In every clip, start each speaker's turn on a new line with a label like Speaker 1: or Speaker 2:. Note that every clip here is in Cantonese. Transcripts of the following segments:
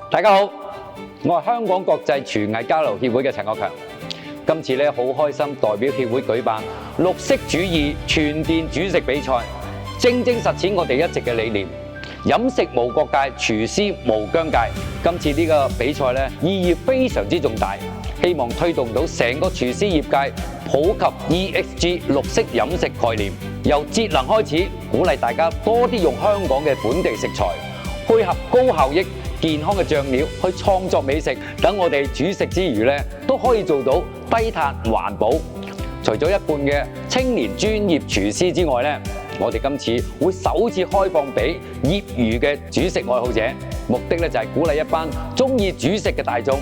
Speaker 1: 大家好，我係香港國際廚藝交流協會嘅陳國強。今次咧好開心，代表協會舉辦綠色主義全電煮食比賽，正實踐我哋一直嘅理念。飲食無國界，廚師無疆界。今次呢個比賽咧意義非常之重大，希望推動到成個廚師業界普及 ESG 綠色飲食概念，由節能開始，鼓勵大家多啲用香港嘅本地食材，配合高效益、健康嘅醬料去創作美食。等我哋煮食之餘咧，都可以做到低碳環保。除咗一半嘅青年專業廚師之外咧，我哋今次會首次開放俾業餘嘅煮食愛好者，目的咧就係鼓勵一班中意煮食嘅大眾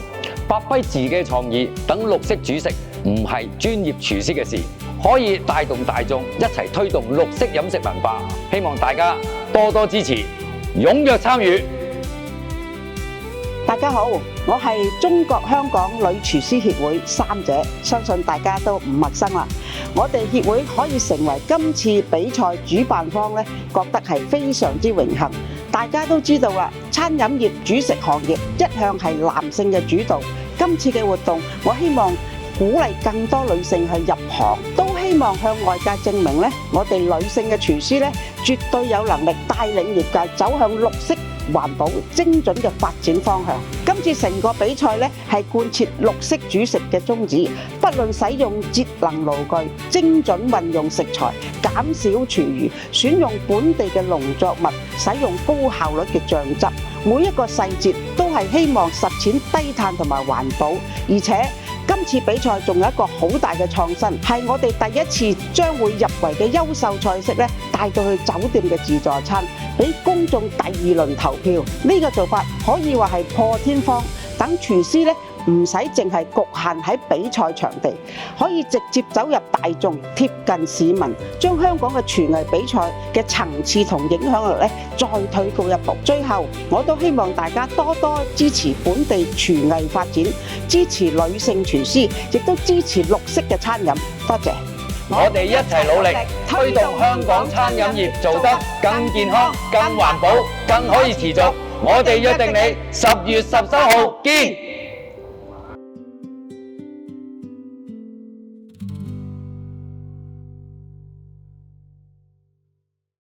Speaker 1: 發揮自己嘅創意，等綠色煮食唔係專業廚師嘅事，可以帶動大眾一齊推動綠色飲食文化。希望大家多多支持，踴躍參與。
Speaker 2: 大家好，我係中國香港女廚師協會三姐，相信大家都唔陌生啦。我哋協會可以成為今次比賽主辦方咧，覺得係非常之榮幸。大家都知道啦，餐飲業、煮食行業一向係男性嘅主導。今次嘅活動，我希望鼓勵更多女性去入行，都希望向外界證明咧，我哋女性嘅廚師咧，絕對有能力帶領業界走向綠色環保精準嘅發展方向。今次成個比賽咧係貫徹綠色煮食嘅宗旨，不論使用節能爐具、精準運用食材、減少廚餘、選用本地嘅農作物、使用高效率嘅醬汁，每一個細節都係希望實踐低碳同埋環保。而且今次比賽仲有一個好大嘅創新，係我哋第一次將會入圍嘅優秀菜式咧帶到去酒店嘅自助餐，俾公眾第二輪投票。呢個做法可以話係破天荒，等廚師咧唔使淨係局限喺比賽場地，可以直接走入大眾，貼近市民，將香港嘅廚藝比賽嘅層次同影響力咧再推高一步。最後，我都希望大家多多支持本地廚藝發展，支持女性廚師，亦都支持綠色嘅餐飲。多謝。
Speaker 1: 我哋一齊努力，推動香港餐飲業做得更健康、更環保、更可以持續。我哋約定你10月13號見。